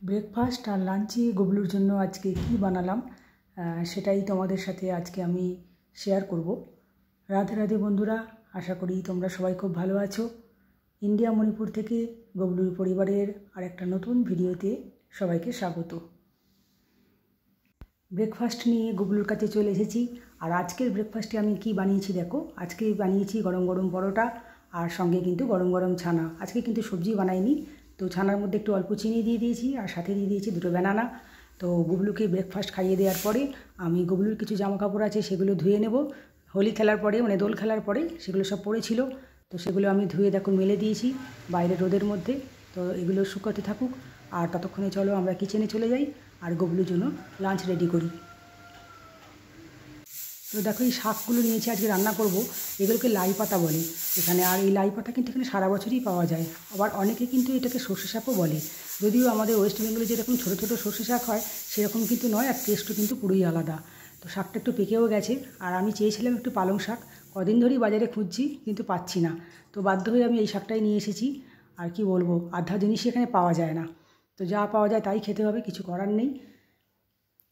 Breakfast আর লাঞ্চে গবলুর জন্য আজকে কি বানালাম সেটাই তোমাদের সাথে আজকে আমি শেয়ার করব। রাধে রাধে বন্ধুরা, আশা করি তোমরা সবাই খুব ভালো আছো। ইন্ডিয়া মণিপুর থেকে গবলুর পরিবারের আরেকটা নতুন ভিডিওতে সবাইকে স্বাগত। ব্রেকফাস্ট নিয়ে গবলুর কাছে চলে এসেছি। আর আজকের ব্রেকফাস্টে আমি কি বানিয়েছি দেখো। আজকে বানিয়েছি গরম গরম পরোটা আর সঙ্গে কিন্তু গরম গরম ছানা। আজকে কিন্তু সবজি বানাইনি, তো ছানার মধ্যে একটু অল্প চিনি দিয়ে দিয়েছি আর সাথে দিয়ে দিয়েছি দুটো ব্যানানা। তো গবলুকে ব্রেকফাস্ট খাইয়ে দেওয়ার পরে আমি গবলুর কিছু জামা কাপড় আছে সেগুলো ধুয়ে নেব। হোলি খেলার পরে মানে দোল খেলার পরে সেগুলো সব পড়েছিল, তো সেগুলো আমি ধুয়ে দেখো মেলে দিয়েছি বাইরে রোদের মধ্যে। তো এগুলো শুকাতে থাকুক, আর ততক্ষণে চলো আমরা কিচেনে চলে যাই আর গবলুর জন্য লাঞ্চ রেডি করি। তো দেখো এই শাকগুলো নিয়েছি, আজকে রান্না করব। এগুলোকে লাই পাতা বলে এখানে, আর এই লাই পাতা কিন্তু এখানে সারা বছরই পাওয়া যায়। আবার অনেকে কিন্তু এটাকে সর্ষে শাকও বলে, যদিও আমাদের ওয়েস্ট বেঙ্গলে যেরকম ছোটো ছোটো সর্ষে শাক হয় সেরকম কিন্তু নয়, আর টেস্টও কিন্তু পুরোই আলাদা। তো শাকটা একটু পেকেও গেছে, আর আমি চেয়েছিলাম একটু পালং শাক, কদিন ধরেই বাজারে খুঁজছি কিন্তু পাচ্ছি না। তো বাধ্য হয়ে আমি এই শাকটাই নিয়ে এসেছি। আর কি বলবো, আধা জিনিসই এখানে পাওয়া যায় না, তো যা পাওয়া যায় তাই খেতে হবে, কিছু করার নেই।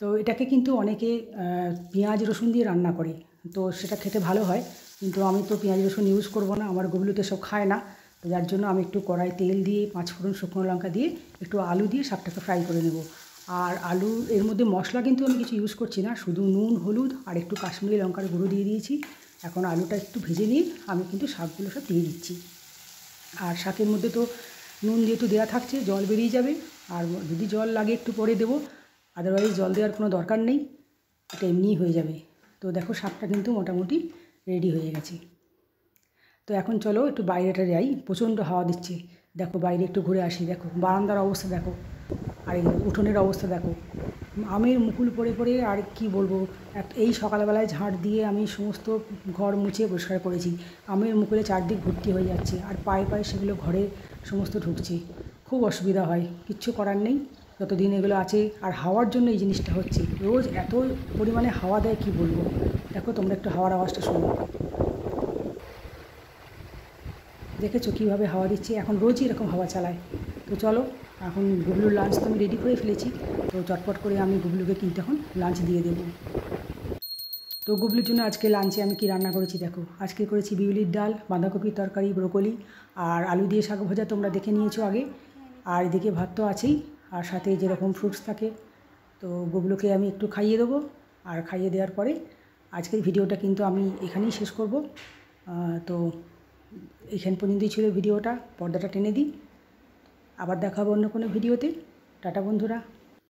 তো এটাকে কিন্তু অনেকে পেঁয়াজ রসুন দিয়ে রান্না করে, তো সেটা খেতে ভালো হয়, কিন্তু আমি তো পেঁয়াজ রসুন ইউজ করব না, আমার গবলু তো সব খায় না। তো যার জন্য আমি একটু কড়াই তেল দিয়ে 5 ফোড়ন শুকনো লঙ্কা দিয়ে একটু আলু দিয়ে শাকটাকে ফ্রাই করে নেব। আর আলু এর মধ্যে মশলা কিন্তু আমি কিছু ইউজ করছি না, শুধু নুন হলুদ আর একটু কাশ্মীরি লঙ্কার গুঁড়ো দিয়ে দিয়েছি। এখন আলুটা একটু ভেজে নিয়ে আমি কিন্তু শাকগুলো সব দিয়ে দিচ্ছি। আর শাকের মধ্যে তো নুন যেহেতু দেওয়া থাকছে জল বেরিয়ে যাবে, আর যদি জল লাগে একটু পরে দেবো, আদারওয়াইজ জল দেওয়ার কোনো দরকার নেই, এটা এমনিই হয়ে যাবে। তো দেখো শাকটা কিন্তু মোটামুটি রেডি হয়ে গেছে। তো এখন চলো একটু বাইরেটা যাই, প্রচণ্ড হাওয়া দিচ্ছে। দেখো বাইরে একটু ঘুরে আসি, দেখো বারান্দার অবস্থা দেখো, আর এই উঠোনের অবস্থা দেখো, আমের মুকুল পড়ে পড়ে। আর কি বলবো, এই সকালবেলায় ঝাঁট দিয়ে আমি সমস্ত ঘর মুছে পরিষ্কার করেছি, আমের মুকুলে চারদিক ভর্তি হয়ে যাচ্ছে, আর পায়ে পায়ে সেগুলো ঘরে সমস্ত ঢুকছে। খুব অসুবিধা হয়, কিচ্ছু করার নেই, যতদিন এগুলো আছে। আর হাওয়ার জন্য এই জিনিসটা হচ্ছে, রোজ এত পরিমাণে হাওয়া দেয় কি বলবো। দেখো তোমরা একটু হাওয়ার আওয়াজটা শোনো, দেখেছো কীভাবে হাওয়া দিচ্ছে, এখন রোজই এরকম হাওয়া চালায়। তো চলো, এখন গুবলুর লাঞ্চ তো আমি রেডি করে ফেলেছি, তো চটপট করে আমি গুবলুকে কিন্তু এখন লাঞ্চ দিয়ে দেবো। তো গুবলুর জন্য আজকে লাঞ্চে আমি কি রান্না করেছি দেখো। আজকে করেছি বিউলির ডাল, বাঁধাকপির তরকারি, ব্রোকলি আর আলু দিয়ে শাক ভাজা, তোমরা দেখে নিয়েছো আগে। আর এদিকে ভাত তো আছেই, আর সাথে যেরকম ফ্রুটস থাকে। তো গুবলুকে আমি একটু খাইয়ে দেবো, আর খাইয়ে দেওয়ার পরে আজকের ভিডিওটা কিন্তু আমি এখানেই শেষ করব। তো এখান পর্যন্তই ছিল ভিডিওটা, পর্দাটা টেনে দিই, আবার দেখাবো অন্য কোনো ভিডিওতে। টাটা বন্ধুরা।